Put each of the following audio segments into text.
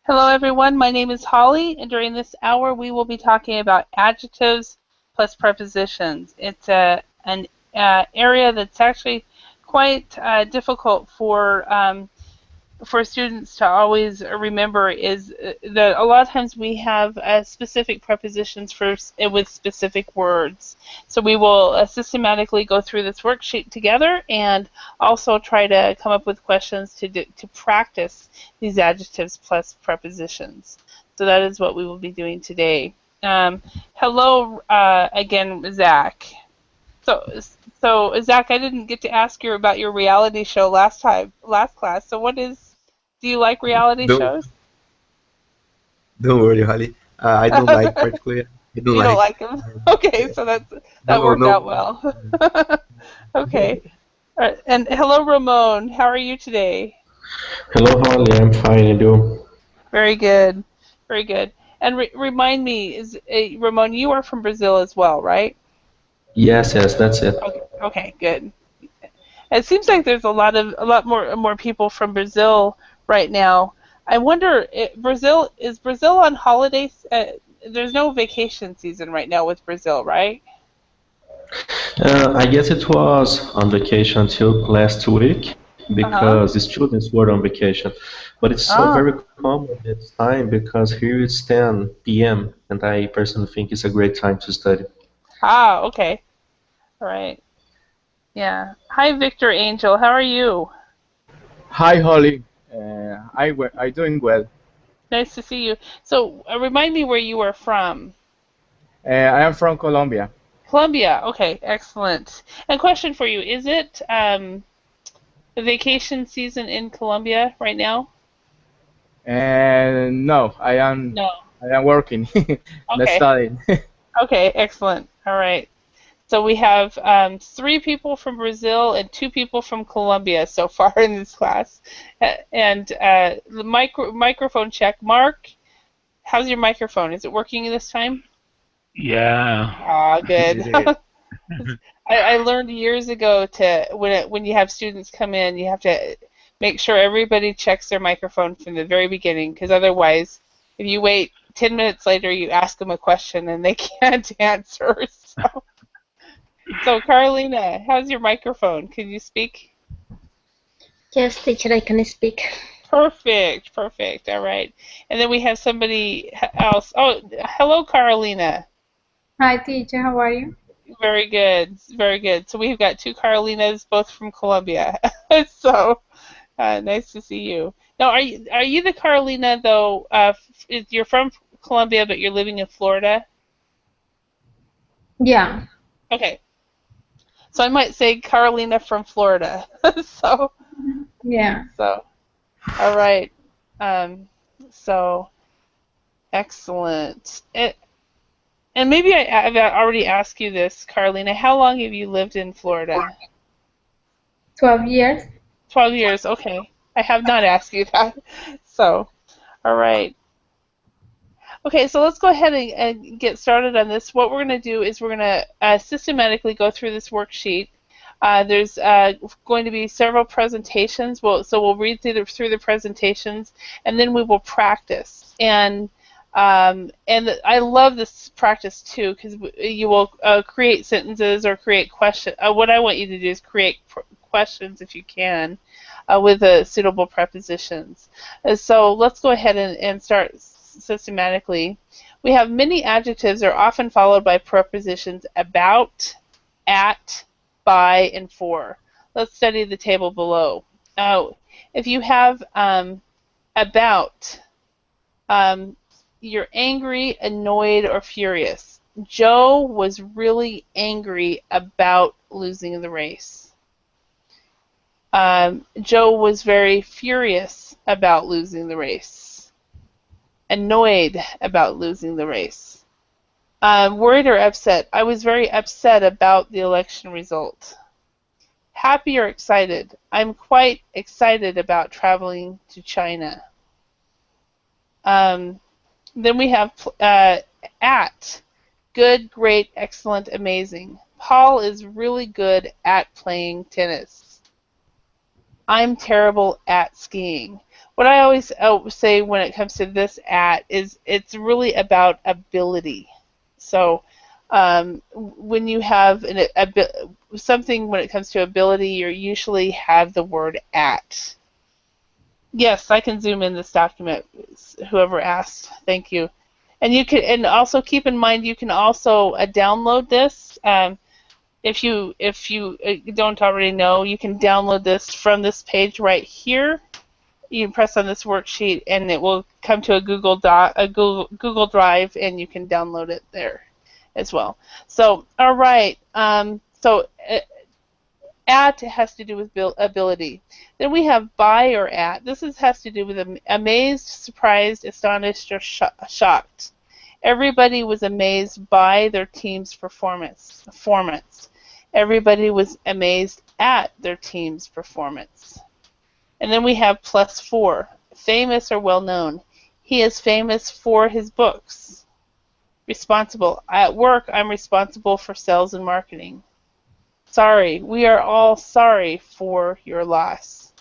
Hello everyone, my name is Holly, and during this hour we will be talking about adjectives plus prepositions. It's an area that's actually quite difficult for students to always remember is that a lot of times we have specific prepositions with specific words. So we will systematically go through this worksheet together and also try to come up with questions to practice these adjectives plus prepositions. So that is what we will be doing today. Hello again, Zach. So, so Zach, I didn't get to ask you about your reality show last class. So do you like reality Don't shows? don't worry, Holly. I don't like particularly. I don't You don't like. like them? Okay, so that No, worked no. out well. Okay. All right. And hello, Ramon. How are you today? Hello, Holly. I'm fine, and you? Very good. Very good. And remind me, Ramon, you are from Brazil as well, right? Yes, yes, that's it. Okay. Okay. Good. It seems like there's a lot more people from Brazil right now. I wonder, is Brazil on holidays? There's no vacation season right now with Brazil, right? I guess it was on vacation until last week Uh-huh. because the students were on vacation. But it's so very Ah. common this time because here it's 10 p.m. and I personally think it's a great time to study. Ah, okay. All right. Yeah. Hi, Victor Angel. How are you? Hi, Holly. I doing well. Nice to see you. So, remind me where you are from. I am from Colombia. Colombia. Okay, excellent. And question for you, is it the vacation season in Colombia right now? And no, No. I am working, not Okay. studying. Okay, excellent. All right. So we have three people from Brazil and two people from Colombia so far in this class. And the microphone check. Mark, how's your microphone? Is it working this time? Yeah, Ah, good. it is. I learned years ago when you have students come in, you have to make sure everybody checks their microphone from the very beginning, because otherwise, if you wait 10 minutes later, you ask them a question and they can't answer. So Carolina, how's your microphone? Can you speak? Yes, teacher, I can speak. Perfect, perfect. All right. And then we have somebody else. Oh, hello, Carolina. Hi, teacher. How are you? Very good, very good. So we've got two Carolinas, both from Colombia. So nice to see you. Now, are you the Carolina though? You're from Colombia, but you're living in Florida. Yeah. Okay. So I might say Carolina from Florida. So Yeah. so all right. Um, so excellent. And maybe I've already asked you this, Carolina. How long have you lived in Florida? 12 years. 12 years. Okay. I have not asked you that. So, all right. Okay, so let's go ahead and get started on this. What we're going to do is we're going to systematically go through this worksheet. There's going to be several presentations. So we'll read through the presentations, and then we will practice. And I love this practice too, because you will create sentences or create questions. What I want you to do is create questions if you can with the suitable prepositions. So let's go ahead and start systematically. We have many adjectives are often followed by prepositions about, at, by, and for. Let's study the table below. If you have about, um, you're angry, annoyed, or furious. Joe was really angry about losing the race. Joe was very furious about losing the race. Annoyed about losing the race. Worried or upset. I was very upset about the election result. Happy or excited. I'm quite excited about traveling to China. Then we have at. Good, great, excellent, amazing. Paul is really good at playing tennis. I'm terrible at skiing. What I always say when it comes to this at is it's really about ability. So when you have something when it comes to ability, you usually have the word at. Yes, I can zoom in this document. Whoever asked, thank you. And you can, and also keep in mind, you can also download this. If you don't already know, you can download this from this page right here. You can press on this worksheet, and it will come to a Google Drive, and you can download it there as well. So, all right. At has to do with ability. Then we have by or at. Has to do with amazed, surprised, astonished, or shocked. Everybody was amazed by their team's performance. Everybody was amazed at their team's performance. And then we have plus for, famous or well known. He is famous for his books. Responsible. At work, I'm responsible for sales and marketing. Sorry. We are all sorry for your loss.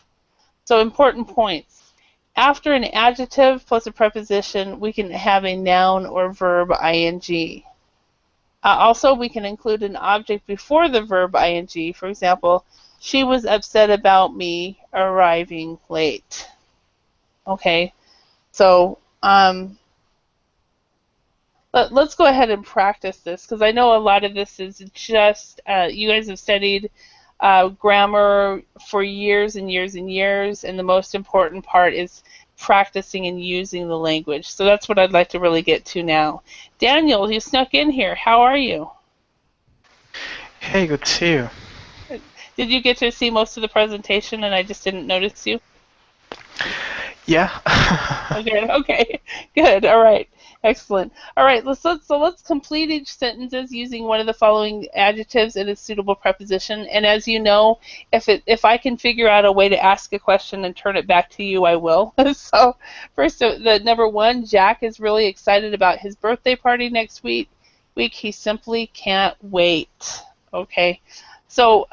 So important points. After an adjective plus a preposition, we can have a noun or verb ing. Also, we can include an object before the verb ing. For example, she was upset about me arriving late. Okay, so let's go ahead and practice this, because I know a lot of this is just, you guys have studied grammar for years and years and years, and the most important part is practicing and using the language. So that's what I'd like to really get to now. Daniel, you snuck in here. How are you? Hey, good to see you. Did you get to see most of the presentation and I just didn't notice you? Yeah. Okay, good. All right, excellent. All right, let's complete each sentences using one of the following adjectives and a suitable preposition. And as you know, if I can figure out a way to ask a question and turn it back to you, I will. So first, the number one, Jack is really excited about his birthday party next week. He simply can't wait. Okay, so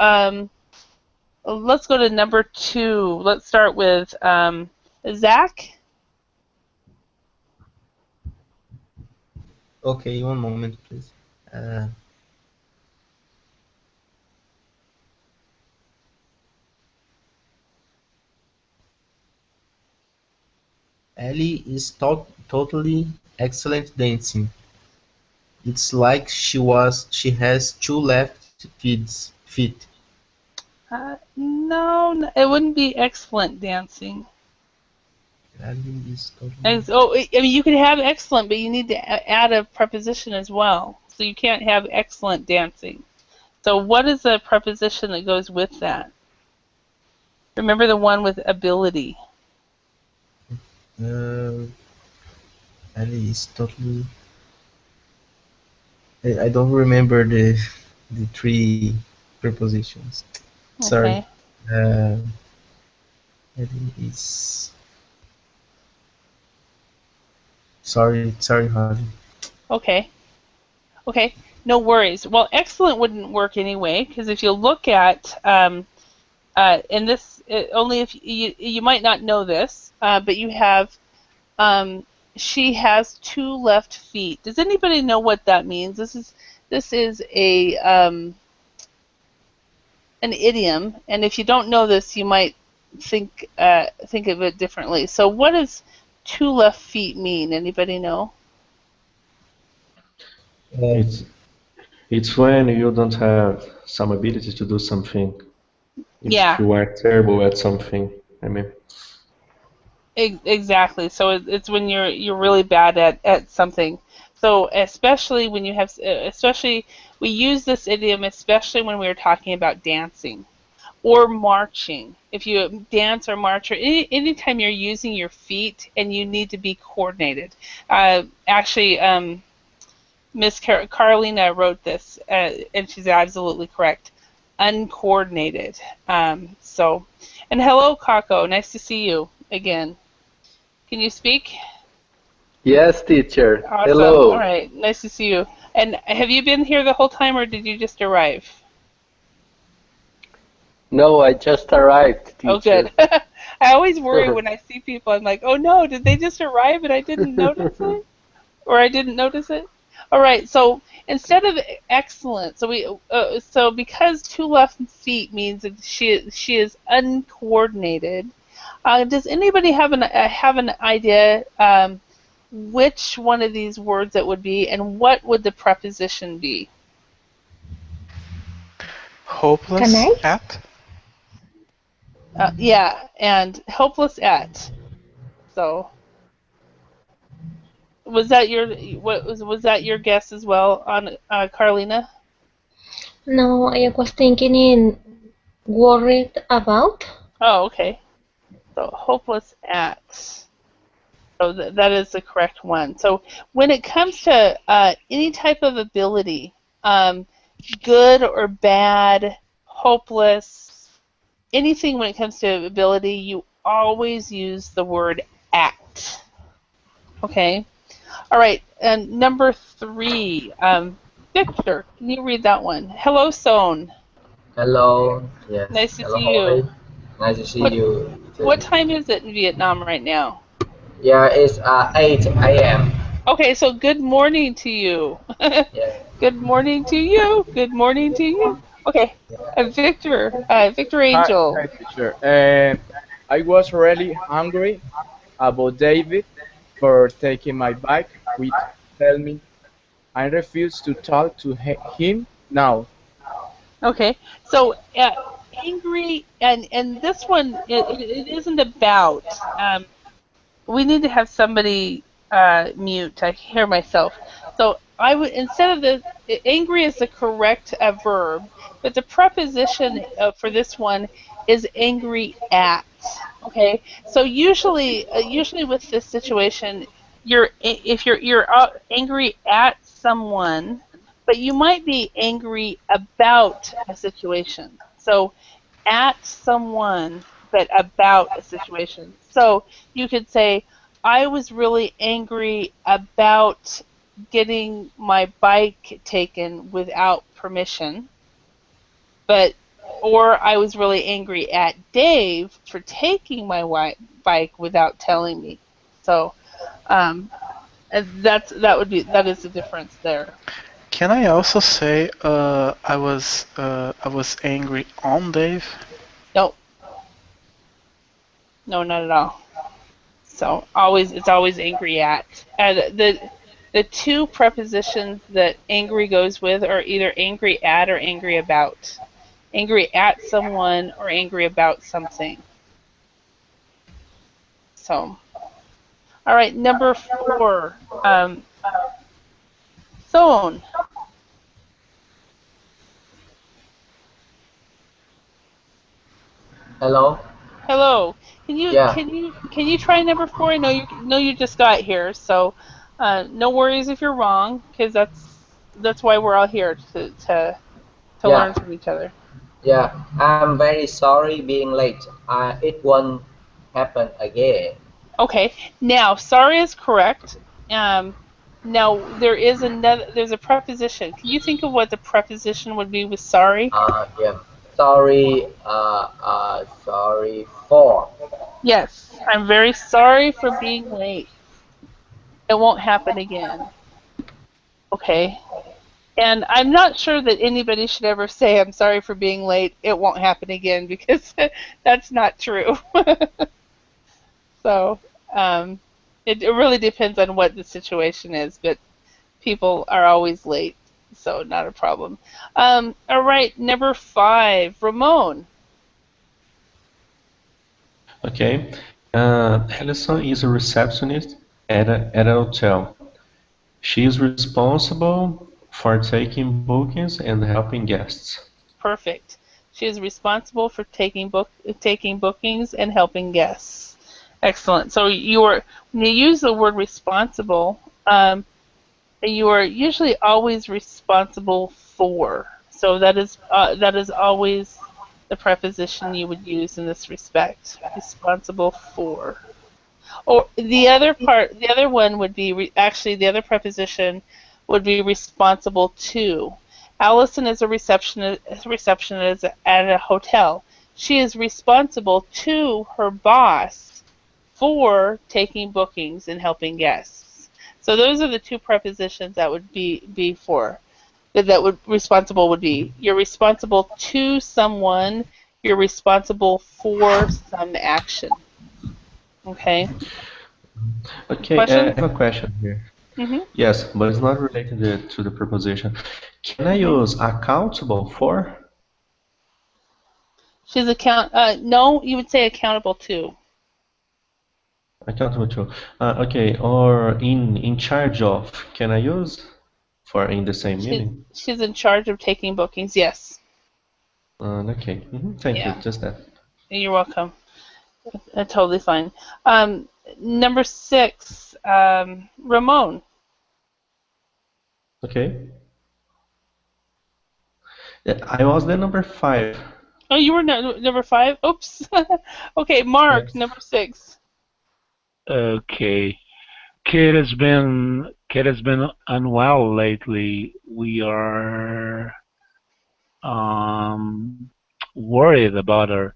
let's go to number two. Let's start with Zach. Okay, one moment, please. Uh, Ellie is totally excellent dancing. It's like she has two left feet. No, it wouldn't be excellent dancing. Ellie is totally. I mean, you could have excellent, but you need to add a preposition as well. So you can't have excellent dancing. So what is the preposition that goes with that? Remember the one with ability. Uh, Ellie is totally. I don't remember the three prepositions. Sorry. Okay. Ellie is. Sorry, Harvey. Okay. Okay. No worries. Well, excellent wouldn't work anyway, because if you look at in this, only if you might not know this, but you have she has two left feet. Does anybody know what that means? This is a an idiom, and if you don't know this, you might think of it differently. So, what does two left feet mean? Anybody know? It's it's when you don't have some ability to do something. If Yeah. you are terrible at something, I mean. Exactly. So it's when you're really bad at something. So especially when you have, especially we use this idiom especially when we're talking about dancing or marching. If you dance or march or anytime you're using your feet and you need to be coordinated. Actually, Miss Carolina wrote this, and she's absolutely correct. Uncoordinated. And hello, Kako. Nice to see you again. Can you speak? Yes, teacher. Awesome. Hello. All right. Nice to see you. And have you been here the whole time, or did you just arrive? No, I just arrived, Oh, teacher. good. I always worry when I see people. I'm like, oh no, did they just arrive and I didn't notice it? Or I didn't notice it? All right, so instead of excellent, so because 2 left feet means that she is uncoordinated. Does anybody have an idea which one of these words it would be, and what would the preposition be? Can Hopeless I? at? Yeah, and helpless at. So was that your guess as well on Carlina? No, I was thinking in worried about. Oh, okay. So hopeless at. So that is the correct one. So when it comes to any type of ability, um, good or bad, hopeless, anything when it comes to ability, you always use the word at. Okay. All right. And number 3, Victor, can you read that one? Hello, Son. Hello, yes. Nice to Hello, see you. Holly. Nice to see What you what too. time is it in Vietnam right now? Yeah, it's 8 a.m. Okay, so good morning to you. Yeah, Good morning to you. Good morning to you. Okay, Victor Hi, Angel. hi, teacher. I was really hungry about David for taking my bike with helmet. I refuse to talk to him now. Okay, so angry, and this one it isn't about. We need to have somebody mute. I hear myself. So I would instead of angry is the correct verb, but the preposition for this one is angry at. Okay, so usually with this situation, if you're angry at someone, but you might be angry about a situation. So at someone, but about a situation. So you could say, I was really angry about getting my bike taken without permission, but or I was really angry at Dave for taking my bike without telling me. So um, and that is the difference there. Can I also say I was angry on Dave? No, no, not at all. So it's always angry at. And the two prepositions that angry goes with are either angry at or angry about. Angry at someone or angry about something. So, all right, number 4. Phone. hello. Hello. Yeah, Can you try number 4? I know you just got here, so no worries if you're wrong, because that's why we're all here to learn yeah, from each other. yeah. I'm very sorry being late. It won't happen again. Okay. Now, sorry is correct. Um, now there's a preposition. Can you think of what the preposition would be with sorry? Yeah. Sorry, sorry for. Yes, I'm very sorry for being late. It won't happen again. Okay. And I'm not sure that anybody should ever say I'm sorry for being late. It won't happen again because that's not true. So, um, it really depends on what the situation is, but people are always late, so not a problem. All right, number 5, Ramon. Okay. Alison is a receptionist at a hotel. She is responsible for taking bookings and helping guests. Perfect. She is responsible for taking bookings and helping guests. Excellent. So when you use the word responsible, you are usually always responsible for. So that is always the preposition you would use in this respect. Responsible for. Or the other one would be actually the other preposition would be responsible to. Allison is a receptionist at a hotel. she is responsible to her boss for taking bookings and helping guests. So those are the two prepositions that would be for. That would responsible would be you're responsible to someone, you're responsible for some action. Okay. Okay, I Questions? have a question here. Mhm. Yes, but it's not related to the preposition. Can I use accountable for? She's no, you would say accountable to. Accountable to. Okay, or in charge of. Can I use for in the same meaning? She's in charge of taking bookings. Yes. Okay. Thank you. Yeah. Just that. You're welcome. Totally fine. Number 6, Ramon. Okay. Yeah, I was the number 5. Oh, you were number 5? Oops. Okay, Mark, Yes. number 6. Okay. Kid has been unwell lately. We are worried about her.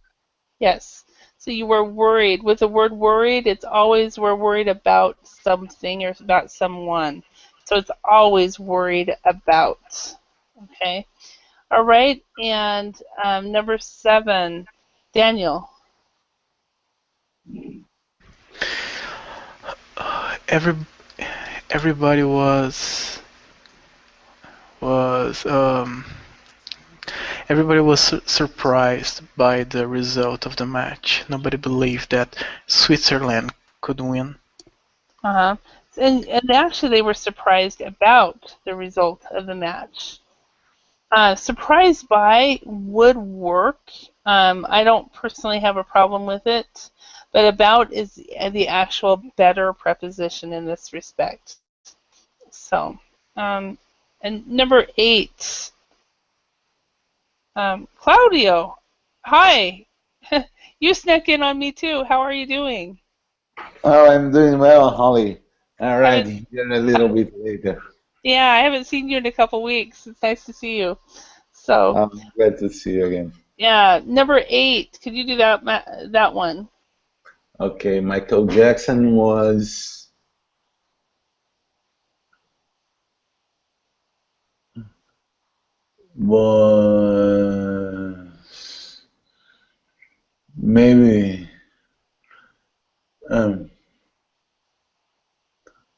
Yes. So you were worried. With the word worried, it's always we're worried about something or about someone. So it's always worried about. Okay. All right. And number 7, Daniel. Every everybody was everybody was surprised by the result of the match. Nobody believed that Switzerland could win. Uh-huh. And actually they were surprised about the result of the match. Surprised by would work. I don't personally have a problem with it, but about is the actual better preposition in this respect. So, and number 8, Claudio. Hi. You snuck in on me too. How are you doing? Oh, I'm doing well, Holly. All right, Haven't, here a little bit later. yeah, I haven't seen you in a couple weeks. It's nice to see you. So, I'm glad to see you again. yeah, number 8. Could you do that one? Okay, Michael Jackson was maybe um,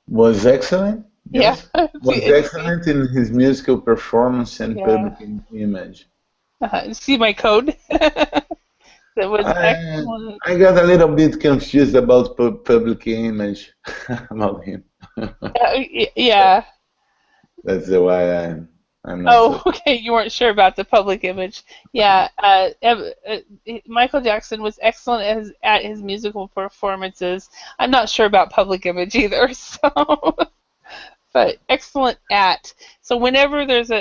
was excellent. Yeah. Yes, was excellent in his musical performance and Yeah. public image. See my code? That was I excellent. I got a little bit confused about public image about him. Yeah. That's why I'm not Oh, so. okay. You weren't sure about the public image. Yeah. Michael Jackson was excellent at his musical performances. I'm not sure about public image either. So, but excellent at. So whenever there's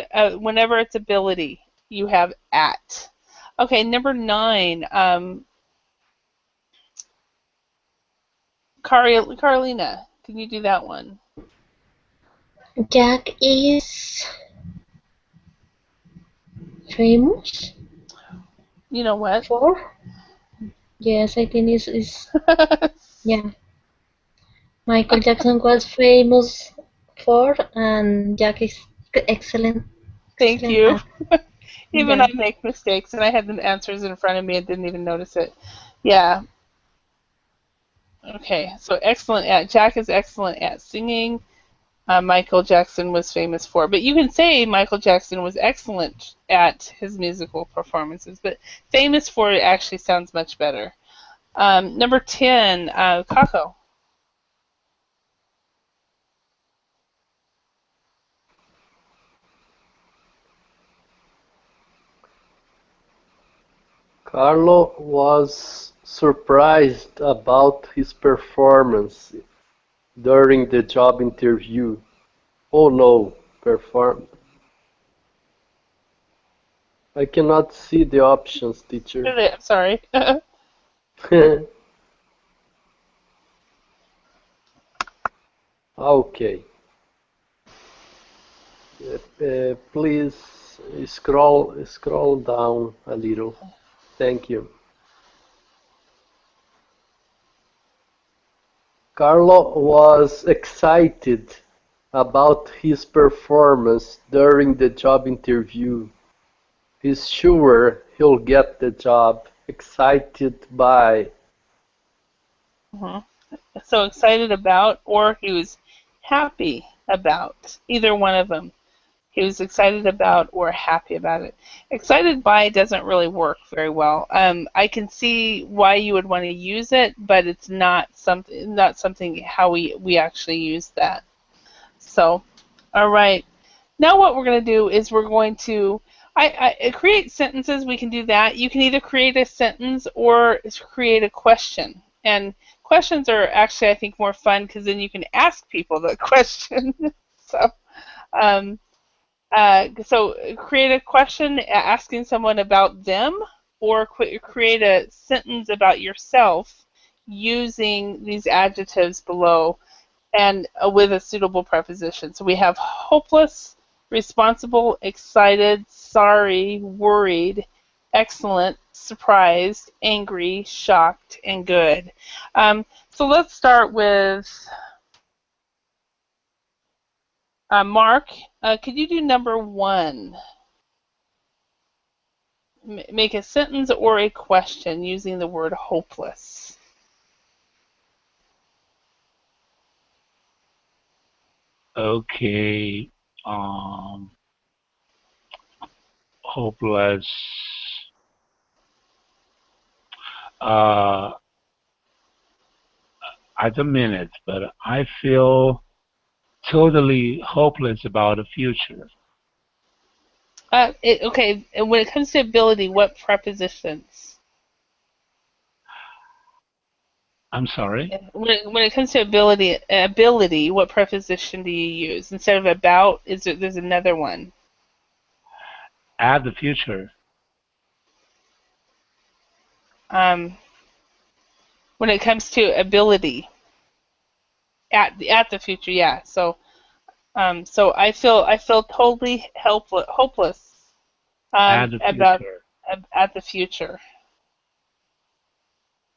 whenever it's ability, you have at. Okay, number 9. Carolina, can you do that one? Jack is famous You know what? for? Yes, I think is yeah. Michael Jackson was famous for, and Jack is excellent, Thank excellent you. at. Even Yeah. I make mistakes, and I had the answers in front of me and didn't even notice it. Yeah. Okay. So excellent at. Jack is excellent at singing. Michael Jackson was famous for. But you can say Michael Jackson was excellent at his musical performances, but famous for it actually sounds much better. Number 10, Kako. Carlo was surprised about his performance during the job interview. Oh no, perform. I cannot see the options, teacher. I'm sorry. Okay. Please scroll down a little. Thank you. Carlo was excited about his performance during the job interview. He's sure he'll get the job. Excited by. Mhm. So excited about, or he was happy about. Either one of them. He was excited about or happy about it. Excited by doesn't really work very well. I can see why you would want to use it, but it's not something how we actually use that. So, all right. Now what we're going to do is we're going to create sentences. We can do that. You can either create a sentence or create a question. And questions are actually, I think, more fun because then you can ask people the question. So, um, so create a question asking someone about them, or create a sentence about yourself using these adjectives below and with a suitable preposition. So we have hopeless, responsible, excited, sorry, worried, excellent, surprised, angry, shocked, and good. So let's start with Mark. Could you do number 1? Make a sentence or a question using the word hopeless. Okay. Hopeless. Uh, at the minute, but I feel totally hopeless about the future. Okay, when it comes to ability, what prepositions? I'm sorry? When it comes to ability, what preposition do you use instead of about? There's another one. At the future. When it comes to ability, at the future, yeah. So I feel totally hopeless At the about future. at the future.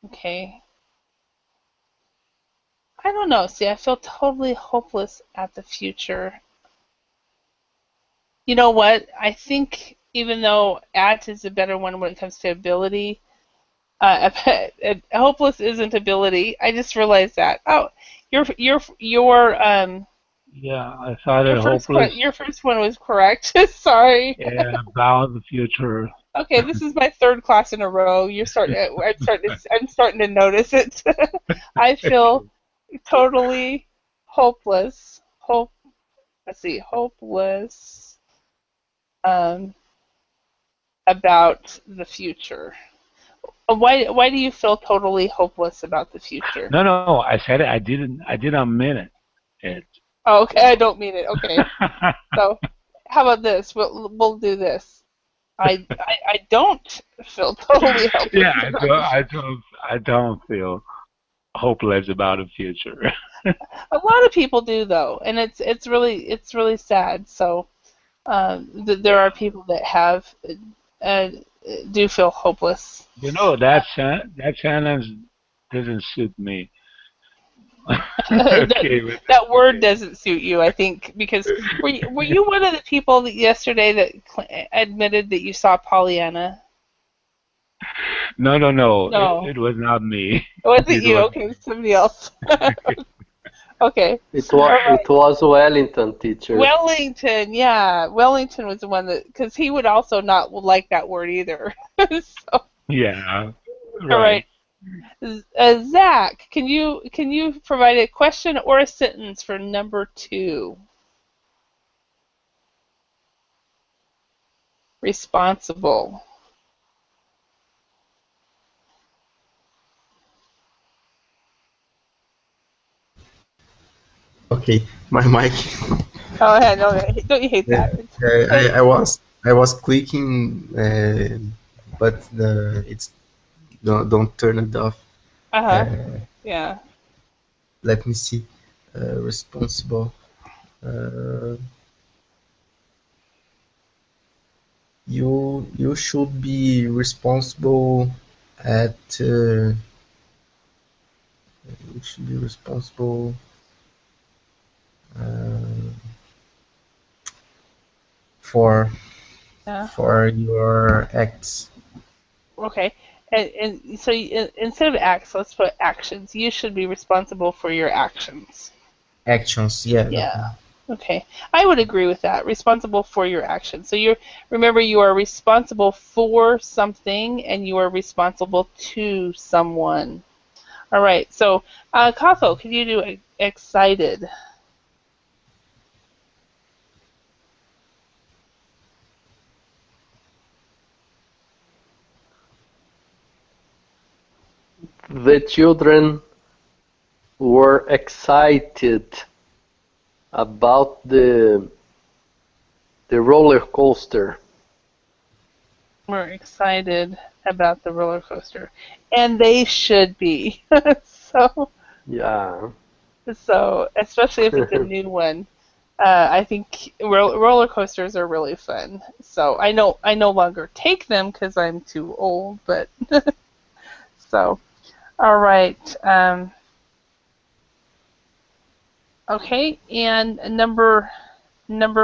Okay. I don't know. See, I feel totally hopeless at the future. You know what? I think even though at is a better one when it comes to ability, hopeless isn't ability. I just realized that. Oh, your Yeah, I thought it hopeless. your first one was correct. Sorry. Yeah, about the future. Okay, this is my third class in a row. I'm starting to notice it. I feel totally hopeless. Let's see, hopeless um, about the future. Why do you feel totally hopeless about the future? No, I said it. I didn't mean it. Oh, okay, I don't mean it. Okay, so how about this? We'll do this. I don't feel totally Yeah, hopeless about the I don't feel hopeless about the future. A lot of people do though, and it's really sad. So there are people that have uh, do feel hopeless. You know that sentence doesn't suit me. that, Okay, but that word doesn't suit you, I think, because were you one of the people that yesterday that admitted that you saw Pollyanna? no, No, it was not me. it wasn't It you. was. Okay, it was somebody else. Okay, It all was right. it was Wellington, teacher. Wellington, yeah, Wellington was the one that because he would also not like that word either. So, Yeah, all right. right. Zach, can you provide a question or a sentence for number 2? Responsible. Okay, my mic. Oh, yeah, no, don't you hate Yeah, that? It's, I was clicking, but it's don't turn it off. uh-huh. Uh, Yeah. Let me see. Responsible. Uh, You should be responsible at you should be responsible uh, for Yeah. your acts. Okay. And so instead of acts, let's put actions. You should be responsible for your actions. Actions, yeah. Yeah. Okay. I would agree with that. Responsible for your actions. So remember you are responsible for something and you are responsible to someone. All right. So, Kako, can you do excited? The children were excited about the roller coaster. We're excited about the roller coaster, and they should be. so, Yeah. so especially if it's a new one. I think roller coasters are really fun. So I no longer take them because I'm too old. But so all right. Okay, and number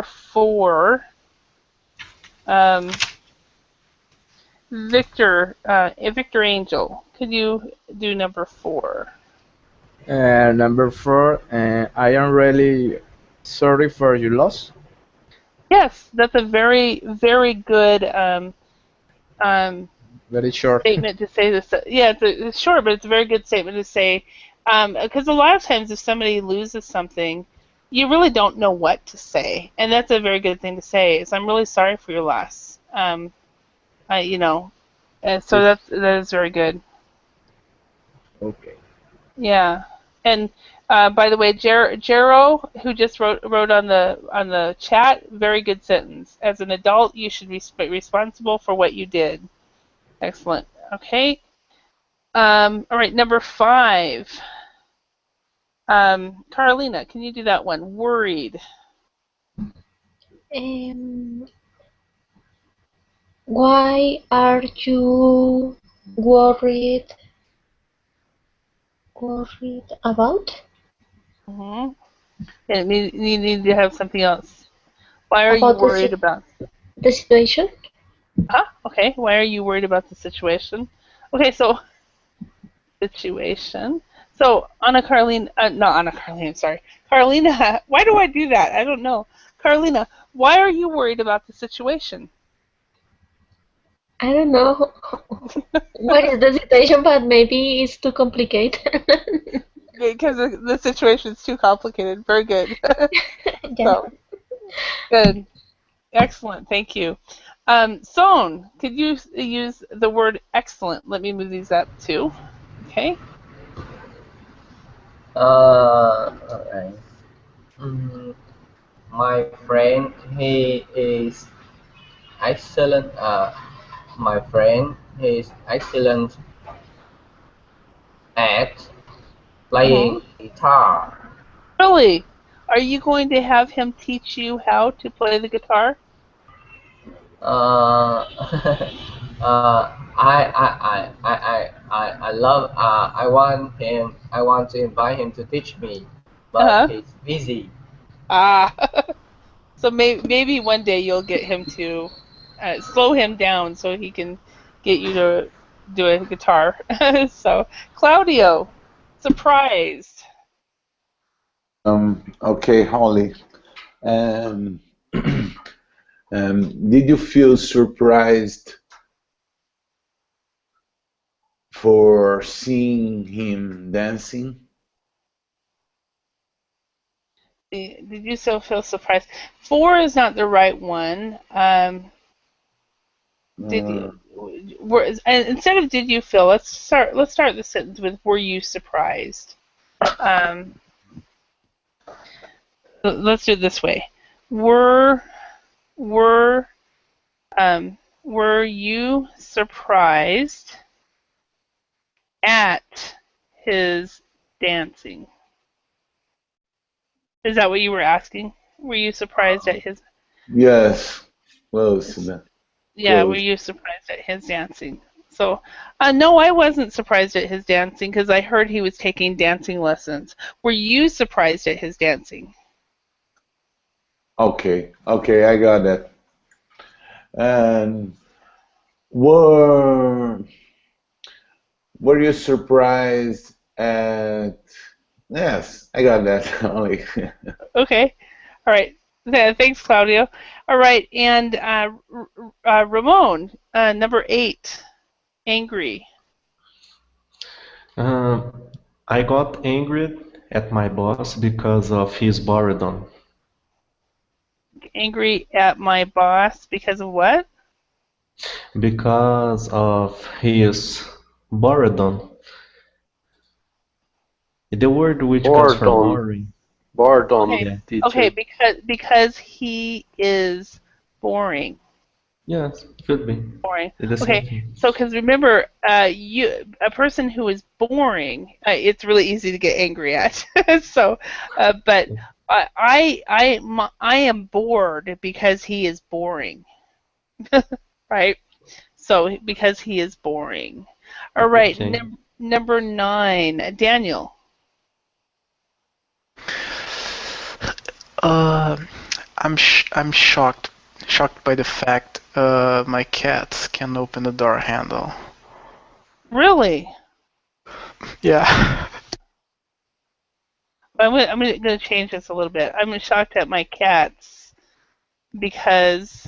4. Um, Victor Angel. Could you do number 4? Number 4, I am really sorry for your loss. Yes, that's a very very good um, Very short. statement to say this. Yeah, it's short, but it's a very good statement to say. Because a lot of times, if somebody loses something, you really don't know what to say, and that's a very good thing to say. Is I'm really sorry for your loss. You know, and so It's that is very good. okay. Yeah, and by the way, Jero, who just wrote on the chat, very good sentence. As an adult, you should be responsible for what you did. Excellent. Okay. All right, number 5. Carolina, can you do that one? Worried. Um, why are you worried about Mm-hmm. And you need to have something else. Why are you worried about? the situation? Okay. Why are you worried about the situation? Okay, so situation. So Anna Carlina, not Anna Carlina, sorry. Carolina, why do I do that? I don't know. Carolina, why are you worried about the situation? I don't know what is the situation, but maybe it's too complicated. Because the situation is too complicated. Very good. Yeah. So, good. Excellent. Thank you. Son, could you use the word excellent? Let me move these up too. Okay. Alright. Mm, my friend, he is excellent. My friend, he is excellent at Mm-hmm. playing guitar. Really? Are you going to have him teach you how to play the guitar? Uh, I love. I want to invite him to teach me, but Uh-huh. he's busy. Ah. So maybe one day you'll get him to slow him down so he can get you to do a guitar. So, Claudio, surprised. Okay, Holly. Um, did you feel surprised for seeing him dancing? Did you still feel surprised? 4 is not the right one. Did Uh, you? And instead of did you feel, let's start the sentence with were you surprised? Um, let's do it this way. Were were were you surprised at his dancing? Is that what you were asking? Were you surprised at his? yes, close to that. Yeah, were you surprised at his dancing? So, no, I wasn't surprised at his dancing because I heard he was taking dancing lessons. Were you surprised at his dancing? Okay, okay, I got that. And were were you surprised at? Yes, I got that. Only. Okay, all right. Thanks, Claudio. All right, and Ramon, number 8, angry. Um, I got angry at my boss because of his boredom. Angry at my boss because of what? Because of his boredom. The word which comes from Boredom. boring. Boredom, Okay, Yeah. okay, teacher. because he is boring. Yes, could be. Boring. It's the same Okay, thing. so because remember, a person who is boring, it's really easy to get angry at. So, but I am bored because he is boring, right? So because he is boring. All right, Okay. number 9, Daniel. Uh, I'm shocked by the fact my cats can open the door handle. Really? Yeah. I'm gonna change this a little bit. I'm shocked at my cats because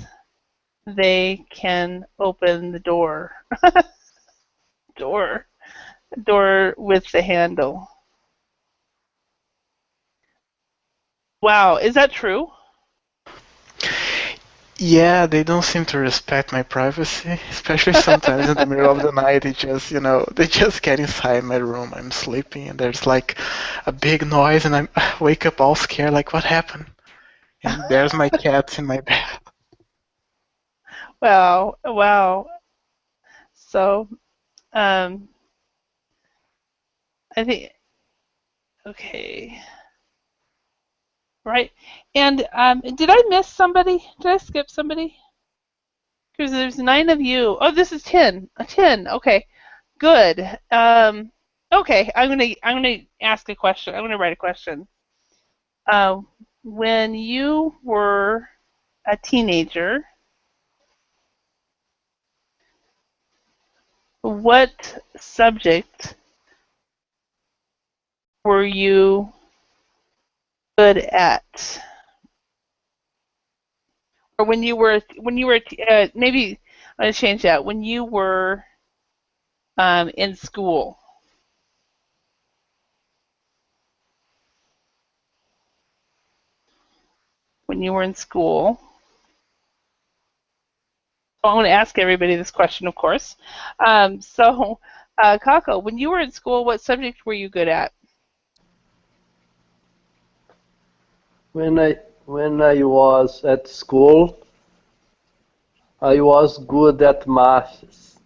they can open the door. door door with the handle. Wow, is that true? Yeah, they don't seem to respect my privacy, especially sometimes in the middle of the night. They just get inside my room. I'm sleeping and there's like a big noise and I wake up all scared, like what happened? And there's my cats in my bed. Wow, wow. So, um, I think okay, right. And did I miss somebody? Did I skip somebody? Because there's 9 of you. Oh, this is 10. 10. Okay, good. Okay, I'm gonna ask a question. I'm gonna write a question. Uh, when you were a teenager, what subject were you good at? Or when you were maybe I'm gonna change that. When you were in school. When you were in school. Well, I'm going to ask everybody this question, of course. Kako, when you were in school, what subject were you good at? When I was at school, I was good at maths.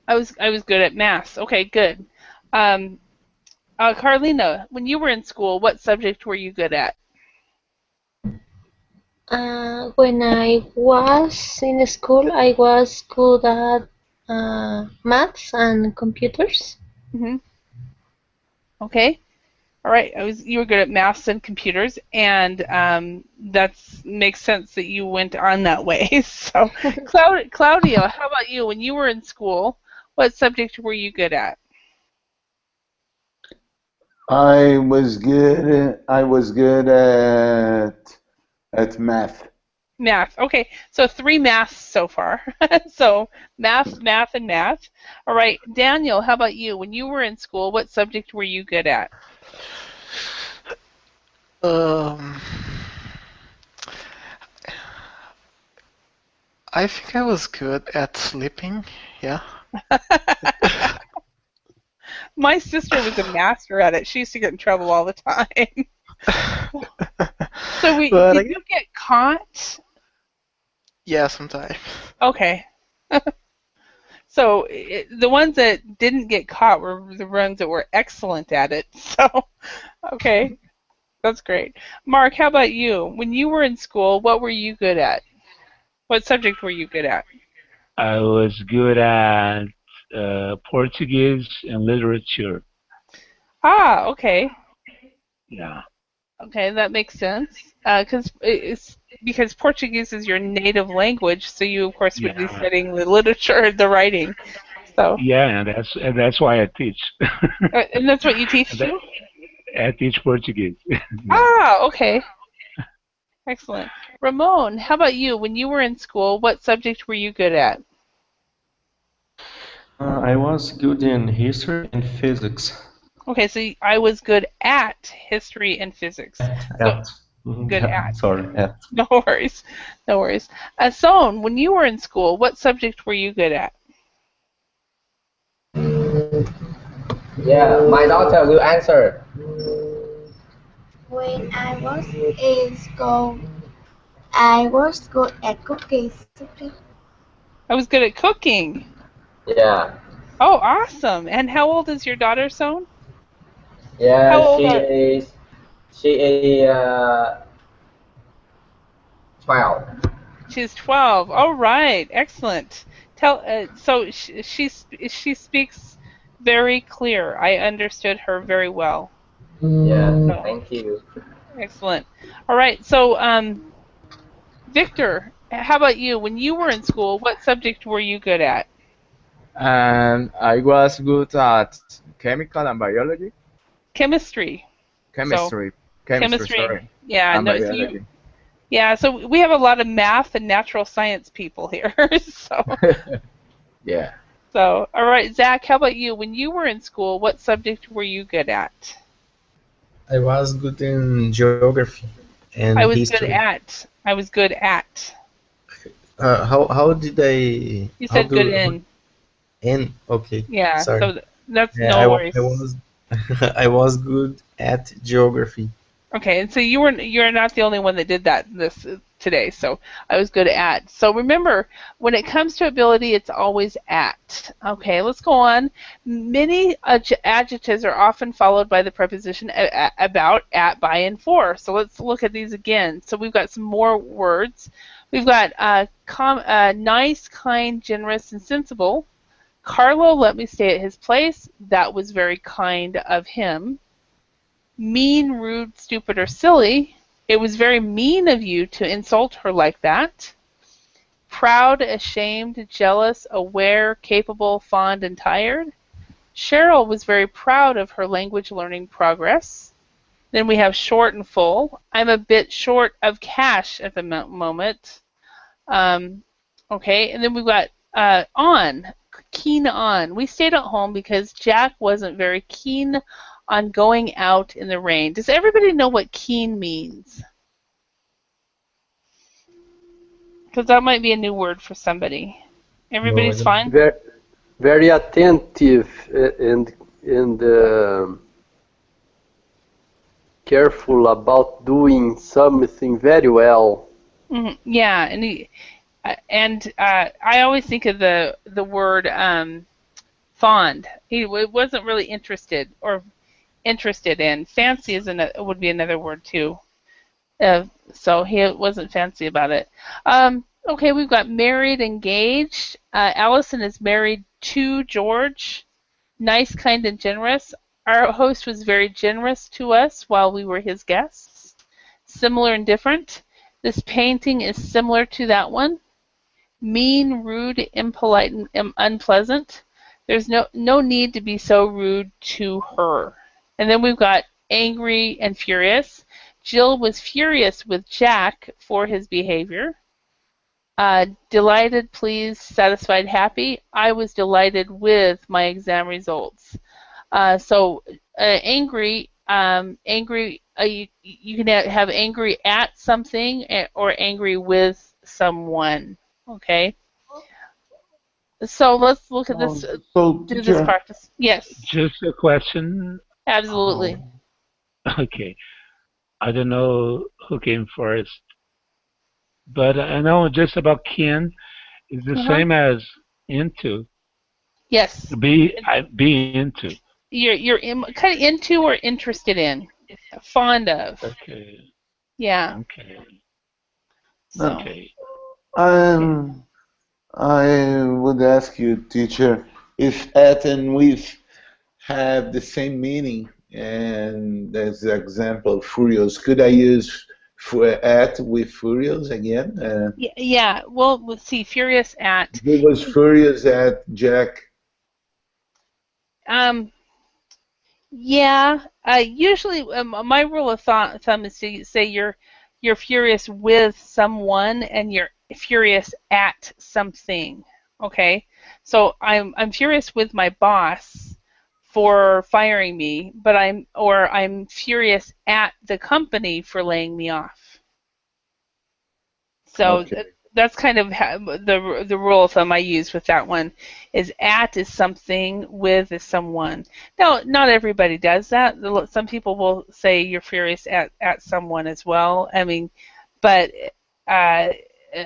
I was good at math. Okay, good. Um, Carlina, when you were in school, what subject were you good at? When I was in school, I was good at maths and computers. Hmm. Okay. All right. You were good at maths and computers, and that makes sense that you went on that way. So, Claudia, how about you? When you were in school, what subject were you good at? I was good at math. Math. Okay, so 3 maths so far. So math, math, and math. All right, Daniel, how about you? When you were in school, what subject were you good at? Um, I think I was good at sleeping. Yeah. My sister was a master at it. She used to get in trouble all the time. So But did you get caught? yeah, sometimes. Okay. So the ones that didn't get caught were the ones that were excellent at it. So, okay, that's great. Mark, how about you? When you were in school, what were you good at? What subject were you good at? I was good at Portuguese and literature. Ah, okay. Yeah. Okay, that makes sense. Because Portuguese is your native language, so you of course would be Yeah. studying the literature, the writing. So, Yeah, and that's why I teach. and that's what you teach And that, too? I teach Portuguese. Yeah. Ah, okay. Excellent. Ramon, how about you? When you were in school, what subject were you good at? I was good in history and physics. Okay, so I was good at history and physics. So At. Mhm, good yeah, at. sorry, at. No worries. No worries. Son, when you were in school, what subject were you good at? Yeah, my daughter will answer. When I was in school, I was good at cooking. I was good at cooking. Yeah, Oh, awesome. And how old is your daughter, Son? yeah, How old she are is she is 12. She's 12. All right. Excellent. She speaks very clear. I understood her very well. Yeah, So, thank you. excellent. All right. So, Victor, how about you? When you were in school, what subject were you good at? And I was good at chemical and biology, Chemistry. So, chemistry, chemistry, chemistry. sorry, Yeah, and no, so you biology. Yeah, so we have a lot of math and natural science people here. so Yeah. so all right, Zach, how about you? When you were in school, what subject were you good at? I was good in geography I and was good history. at. I was good at. How did I You how said good do in. N? Okay, Yeah, sorry. so that's Yeah, no I worries. was I was good at geography. Okay, and so you're not the only one that did that this today. So I was good at. So remember, when it comes to ability, it's always at. Okay, let's go on. Many adjectives are often followed by the preposition about, at, by, and for. So let's look at these again. So we've got some more words. We've got nice, kind, generous, and sensible. Carlo let me stay at his place. That was very kind of him. Mean, rude, stupid, or silly. It was very mean of you to insult her like that. Proud, ashamed, jealous, aware, capable, fond, and tired. Cheryl was very proud of her language learning progress. Then we have short and full. I'm a bit short of cash at the moment. Um, okay, and then we've got on, keen on. We stayed at home because Jack wasn't very keen on going out in the rain. Does everybody know what keen means? Because that might be a new word for somebody. No, I Everybody's don't. fine? Very, very attentive and careful about doing something very well. Yeah, and I always think of the word fond. He wasn't really interested or interested in. Fancy would be another word too. So he wasn't fancy about it. Okay, we've got married, engaged. Allison is married to George. Nice, kind, and generous. Our host was very generous to us while we were his guests. Similar and different. This painting is similar to that one. Mean, rude, impolite, and unpleasant. There's no need to be so rude to her. And then we've got angry and furious. Jill was furious with Jack for his behavior. Delighted, pleased, satisfied, happy. I was delighted with my exam results. Angry, you can have angry at something or angry with someone. Okay, so let's look at this. So, Do this teacher, practice. Yes, Just a question. absolutely. Um, okay. I don't know who came first, but I know just about kin is the Uh-huh. same as into. Yes, Be into. you're kind of into or interested in, fond of. Okay. Yeah. Okay. So Okay. Um, I would ask you, teacher, if at and with have the same meaning, and as an example, furious, could I use at with furious again? Yeah. Well, let's see. Furious at. He was furious at Jack. Um. Yeah. Usually, my rule of thumb is to say you're furious with someone and you're furious at something. Okay. So I'm furious with my boss for firing me, but I'm furious at the company for laying me off. So Okay. that's kind of the rule of thumb I use with that one is at is something, with is someone. Now, not everybody does that. Some people will say you're furious at someone as well. I mean, but uh, uh,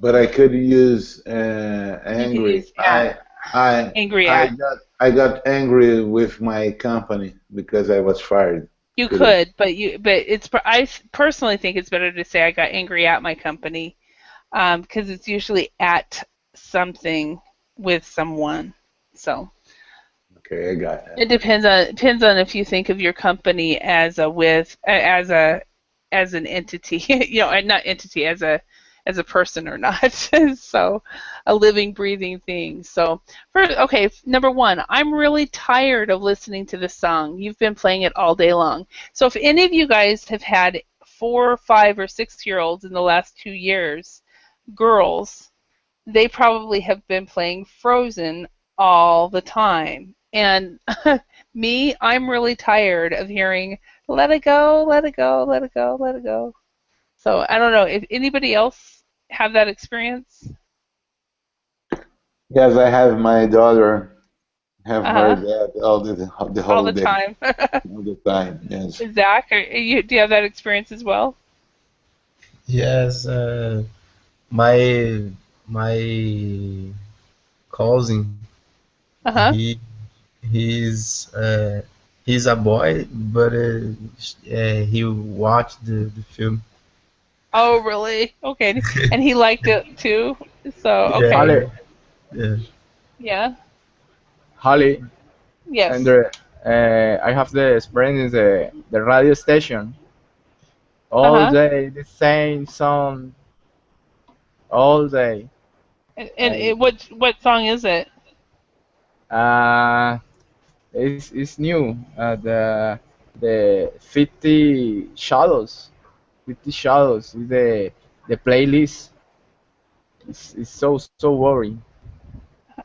But I could use you can angry. use at, I angry I at. got angry with my company because I was fired. You Could I? could, but I personally think it's better to say I got angry at my company because it's usually at something with someone. So. Okay, I got it. It depends on if you think of your company as a as an entity, not entity as a person or not. So, a living, breathing thing. So, okay, number one, I'm really tired of listening to this song. You've been playing it all day long. So, if any of you guys have had 4, 5, or 6-year-olds in the last 2 years, girls, they probably have been playing Frozen all the time. And me, I'm really tired of hearing let it go, let it go, let it go, let it go. So I don't know if anybody else have that experience. Yes, I have my daughter have Uh-huh. heard that the All the whole day, time. all the time. Yes. Zach, do you have that experience as well? Yes, my my cousin, Uh-huh. he he's he's a boy, but he watched the film. Oh, really? Okay. And he liked it too. So, Yeah, okay. Holly, yeah. Yeah. Holly, and Yes. I have the experience the radio station all Uh-huh. day, the same song all day. And I what song is it? uh, it's new. The 50 shadows, 50 shadows is the playlist. It's so worrying.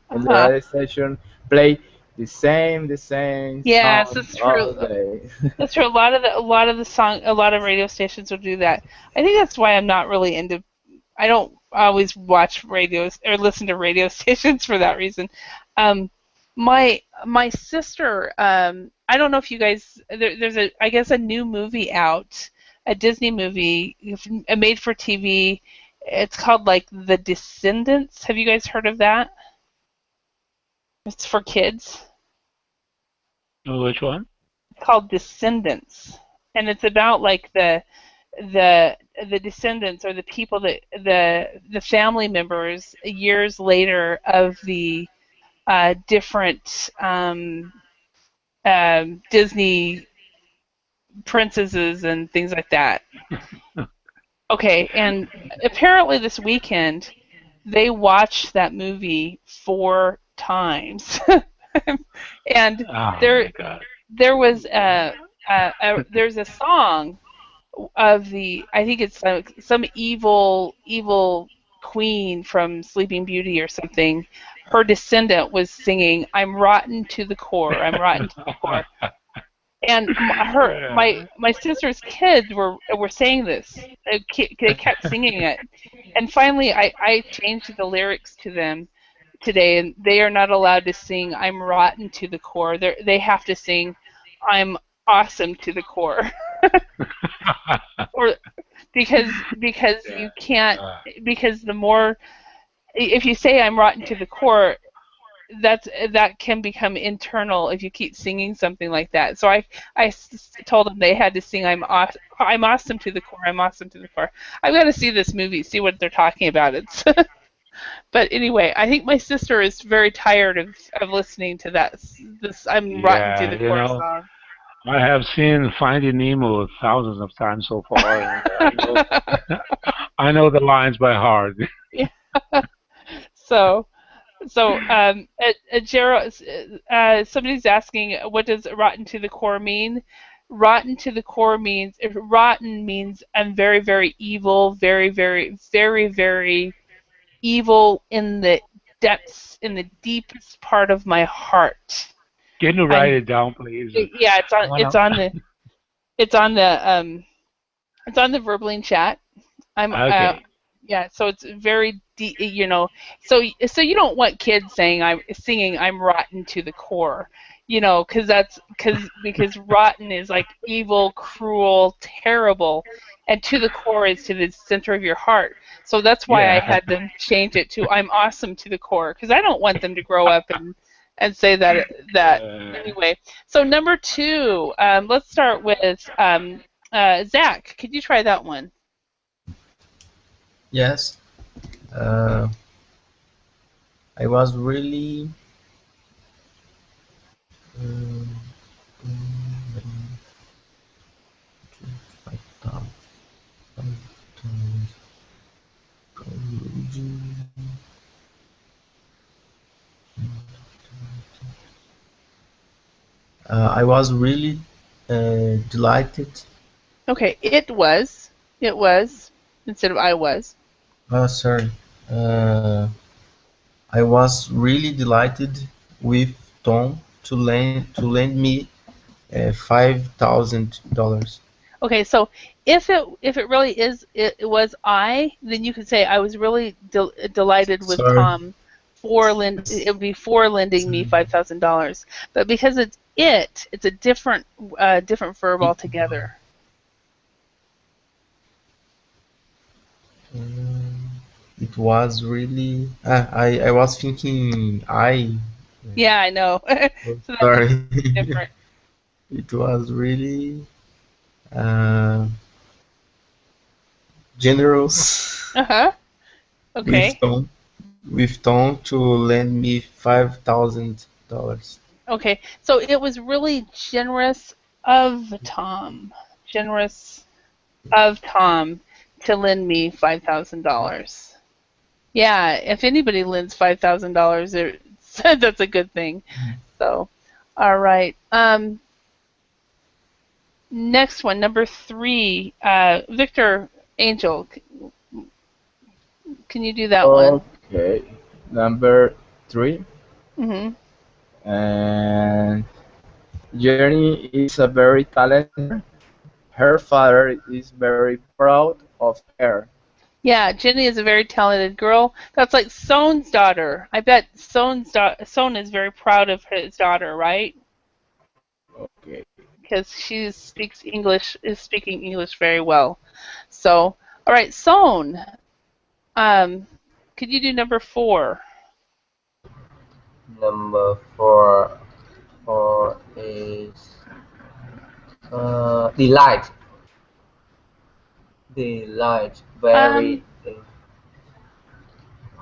And the Uh-huh. radio station play the same Yes, song that's all true. day. That's true. A lot of radio stations will do that. I think that's why I'm not really into. I don't always watch radios or listen to radio stations for that reason. Um, my sister. I don't know if you guys. There's I guess a new movie out, a Disney movie, a made for TV. It's called like The Descendants. Have you guys heard of that? It's for kids. Which one? It's called Descendants, and it's about like the the descendants or the people that the family members years later of the different Disney princesses and things like that. Okay, and apparently this weekend they watched that movie 4 times, and Oh there my God. there was there's a song of the I think it's some evil queen from Sleeping Beauty or something. Her descendant was singing "I'm rotten to the core. I'm rotten to the core." And my sister's kids were saying this. They kept singing it, and finally I changed the lyrics to them today, and they are not allowed to sing "I'm rotten to the core." They have to sing "I'm awesome to the core." or because Yeah. you can't Uh, because the more if you say I'm rotten to the core that can become internal if you keep singing something like that. So I told them they had to sing I'm awesome to the core. I'm awesome to the core. I've got to see this movie, see what they're talking about. It's but anyway, I think my sister is very tired of listening to this I'm rotten to Yeah, the core song. I have seen Finding Nemo thousands of times so far, and I know the lines by heart. Yeah. So Gerald, somebody's asking, what does rotten to the core mean? Rotten to the core means, if rotten means I'm very, very evil, very, very, very, very evil in the depths, in the deepest part of my heart. Can you write I'm, it down, please? yeah, I wanna. it's on the, it's on the Verbling chat. I'm Okay. yeah, so it's very deep, so you don't want kids saying I'm singing I'm rotten to the core, because rotten is like evil, cruel, terrible, and to the core is to the center of your heart. So that's why I Yeah. had them change it to I'm awesome to the core, because I don't want them to grow up and say that Uh, anyway. So number two, let's start with Zach. Could you try that one? Yes. Uh, I was really. Um, I was really delighted. Okay, it was instead of I was. Sorry. Uh, I was really delighted with Tom to lend me $5,000. Okay, so if it really is it was I, then you could say I was really delighted with Sorry. Tom for it would be for lending me $5,000. But because it's a different verb altogether. Um, it was really. I was thinking I. Yeah, I know. So that makes Sorry. it different. It was really uh, generous Uh-huh. with Okay. Tom to lend me $5,000. Okay. So it was really generous of Tom. Generous of Tom to lend me $5,000. Yeah, if anybody lends $5,000, that's a good thing. So, all right. Next one, number three. Victor Angel, can you do that one? Okay, number three. Hmm. And Jenny is a very talented girl. Her father is very proud of her. Yeah, Jenny is a very talented girl. That's like Sone's daughter. I bet Sone is very proud of his daughter, right? Okay. Because she is speaking English very well. So, all right, Sone, um, could you do number four? Number four is delight. Delight. Um, Very.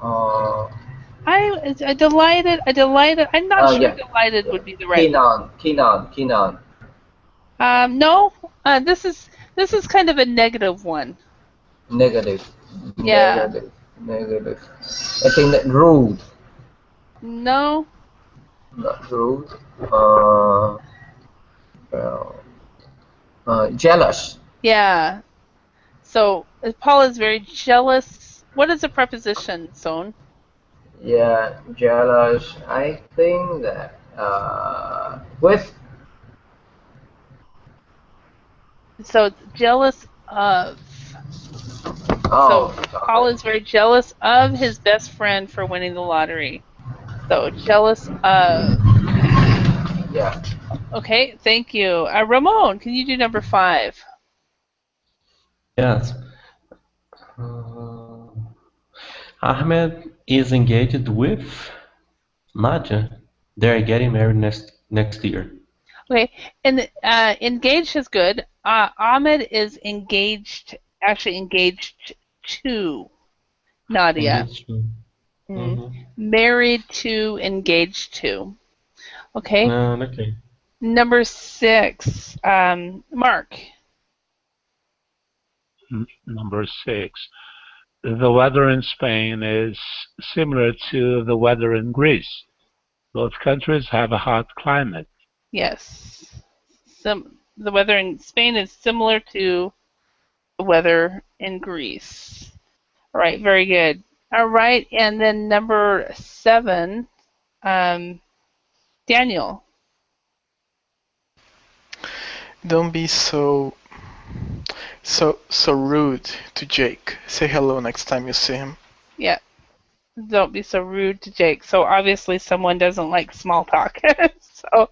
Uh, I delighted. I delighted. I'm not sure yeah. delighted Yeah. would be the right Keen one. on. Keen on. Keen on. No. This is kind of a negative one. Negative. Yeah. Negative. Negative. I think that rude. No. Not rude. Uh, well, jealous. Yeah. So Paul is very jealous. What is a preposition, Son? Yeah, jealous. I think that with. So it's jealous of. Oh, So Paul okay. is very jealous of his best friend for winning the lottery. So jealous of. Yeah. Okay, thank you. Ramon, can you do number five? Yes. Uh, Ahmed is engaged with. Nadia, they are getting married next year. Okay, and engaged is good. Ahmed is engaged, actually engaged to Nadia. Engagement. Mm. Mm-hmm. Married to, engaged to. Okay, Okay. number 6, Mark. Number 6. The weather in Spain is similar to the weather in Greece. Both countries have a hot climate. Yes. The weather in Spain is similar to the weather in Greece. All right, very good. All right, and then number 7, Daniel. Don't be so rude to Jake. Say hello next time you see him. Yeah, don't be so rude to Jake. So obviously someone doesn't like small talk. So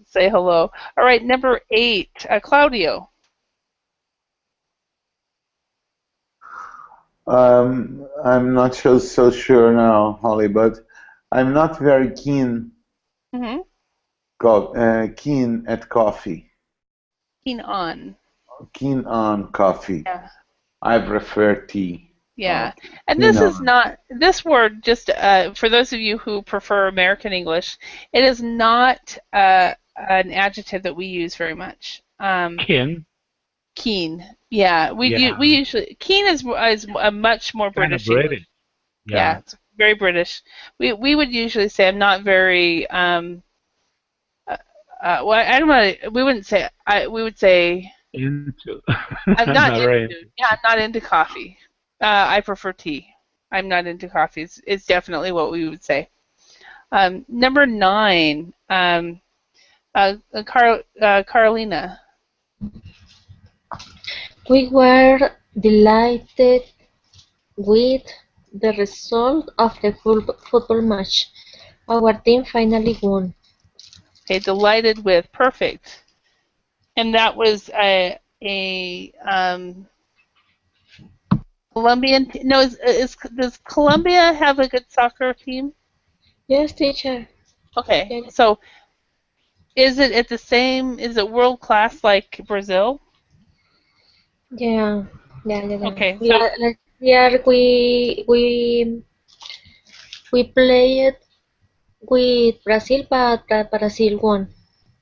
say hello. All right, number 8, Claudio. I'm not so sure now, Holly, but I'm not very Mm-hmm. keen at coffee. Keen on. Keen on coffee. Yeah. I prefer tea. Yeah, Okay. and Keen this is on. not, this word, just for those of you who prefer American English, it is not an adjective that we use very much. Kin, Keen, yeah, yeah, we usually, keen is a much more kind of British English. British. Yeah, Yeah, it's very British. We would usually say I'm not very well, I don't know, we wouldn't say, we would say into. I'm not Not into, right. yeah, I'm not into coffee. I prefer tea. I'm not into coffee. It's definitely what we would say. Number 9, Carolina. We were delighted with the result of the football match. Our team finally won. Okay, delighted with, perfect. And that was a Colombian. No, does Colombia have a good soccer team? Yes, teacher. Okay, Yes. so is it at the same? Is it world class like Brazil? Yeah, yeah. Okay, so Last year we played with Brazil, but Brazil won.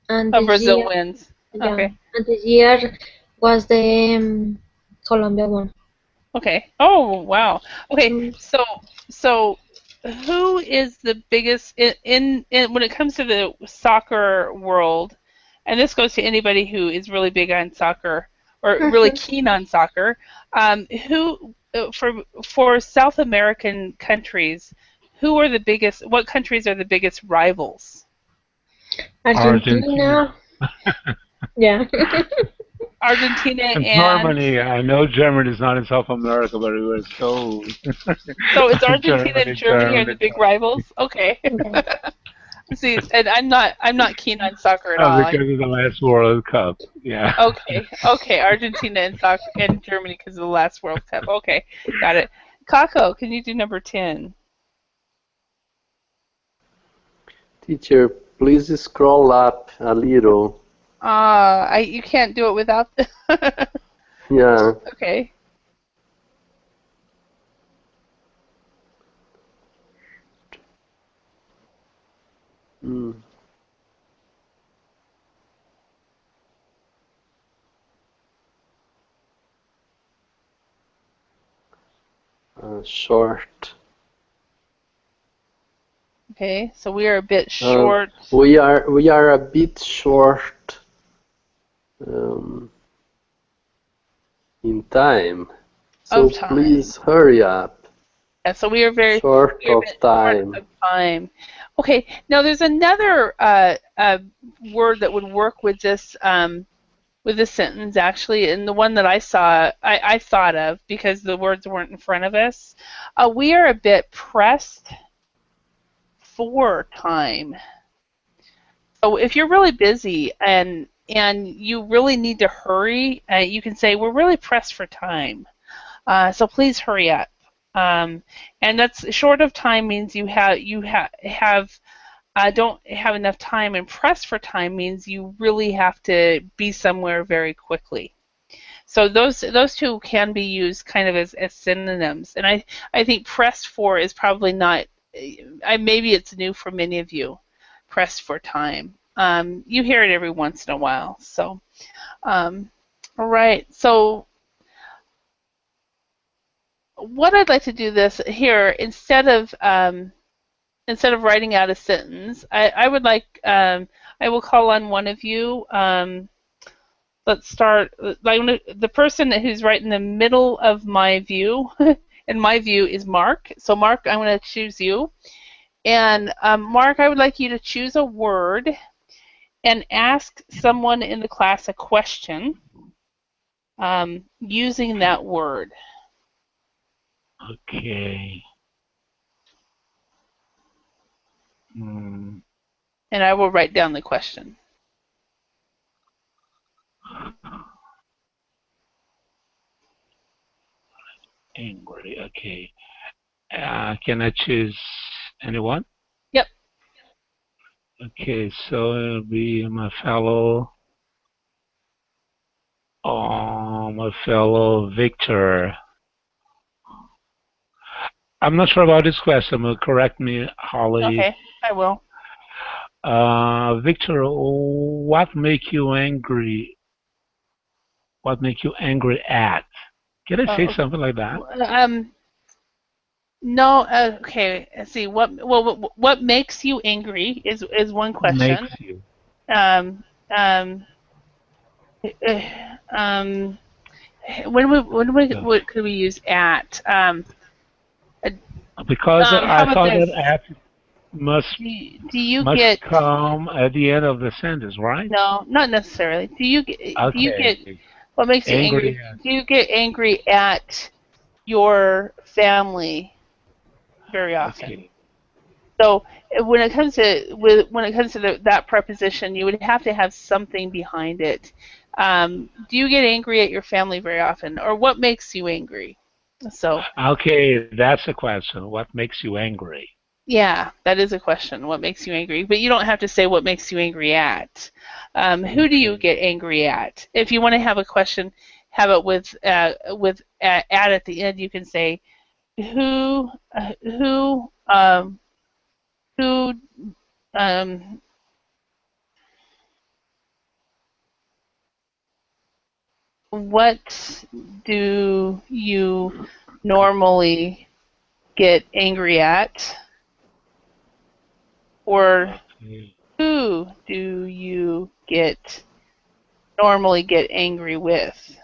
And this Brazil year, wins. yeah, Okay. and this year was the Colombia one. Okay. Oh, wow. Okay. Mm. So who is the biggest in when it comes to the soccer world, and this goes to anybody who is really big on soccer or really keen on soccer, who for South American countries, who are the biggest, what countries are the biggest rivals? Argentina. Argentina, yeah. Argentina And and Germany. I know Germany is not in South America, but it was so. so it's Argentina and Germany, Germany are the Germany. big rivals? Okay. Yeah. See, and I'm not keen on soccer at Oh, all. because of the last World Cup. Yeah. Okay, Argentina and soccer and Germany because of the last World Cup. Okay, got it. Kako, can you do number 10? Teacher, please scroll up a little. You can't do it without. Yeah. Okay. Mm. Short. Okay, so we are a bit short We are a bit short um, in time. So of time. please hurry up. Yeah, so we are very Short we are a of bit short time. of time. Okay, now there's another word that would work with this sentence actually, and the one that I thought of because the words weren't in front of us. We are a bit pressed for time. So if you're really busy and you really need to hurry, you can say we're really pressed for time. So please hurry up. And that's short of time means you don't have enough time, and pressed for time means you really have to be somewhere very quickly. So those two can be used kind of as synonyms. And I think pressed for is probably not. Maybe it's new for many of you. Pressed for time. You hear it every once in a while. So, all right. So what I'd like to do this here instead of writing out a sentence, I would like I will call on one of you. Let's start. Like the person who's right in the middle of my view, and my view is Mark. So Mark, I'm going to choose you. And Mark, I would like you to choose a word and ask someone in the class a question using that word. Okay. And I will write down the question. Angry. Okay. Can I choose anyone? Yep. Okay, so it'll be my fellow Victor. I'm not sure about this question, but correct me, Holly. Okay, I will. Victor, what make you angry? What make you angry at? Can I say something like that? No. Okay. Let's see. What makes you angry is one question. Makes you. What could we use at? Because I thought this? that at must come at the end of the sentence, right? No, not necessarily. Do you get what makes you angry? Do you get angry at your family very often? Okay. So when it comes to that preposition, you would have to have something behind it. Do you get angry at your family very often, or what makes you angry? So. Okay, that's a question. What makes you angry? Yeah, that is a question. What makes you angry? But you don't have to say what makes you angry at. Who do you get angry at? If you want to have a question, have it with at the end. You can say who what do you normally get angry at? Or who do you normally get angry with?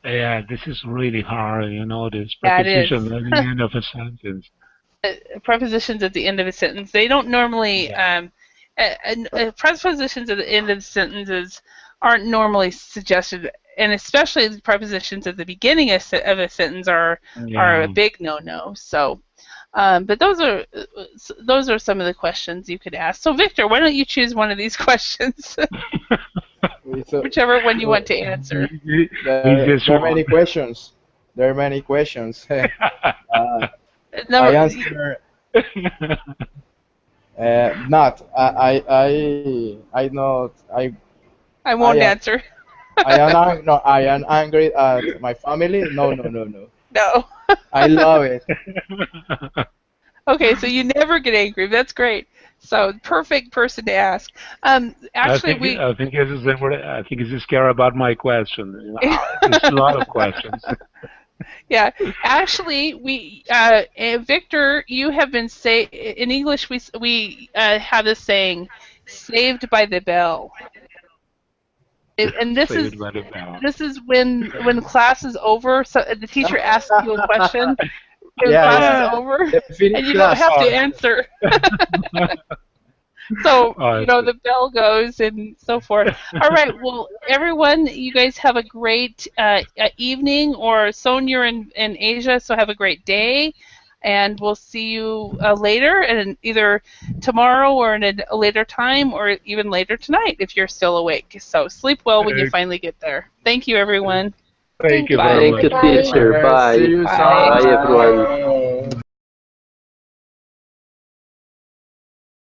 Yeah, this is really hard, this preposition at the end of a sentence. Prepositions at the end of a sentence, they don't normally, prepositions at the end of sentences aren't normally suggested, and especially the prepositions at the beginning of a sentence are a big no-no. So, but those are some of the questions you could ask. So Victor, why don't you choose one of these questions? Whichever one you want to answer. There are many questions. There are many questions. I answer. Not. I not. I won't answer. I am angry at my family. No. No. I love it. Okay, so you never get angry. That's great. So perfect person to ask. Actually, I think it's just care about my question. There's a lot of questions. Yeah, actually, Victor, you have been in English. We have this saying, "Saved by the bell." And this is when class is over. So the teacher asks you a question. When class is over, and you don't have to answer. So, the bell goes and so forth. All right, well, everyone, you guys have a great evening, or Sonia in Asia, so have a great day, and we'll see you later, and either tomorrow or in a later time, or even later tonight if you're still awake. So sleep well when you finally get there. Thank you, everyone. Thank you very Thank Thank much. you, you. Bye. teacher. See Bye. you Bye. Bye, everyone. Bye.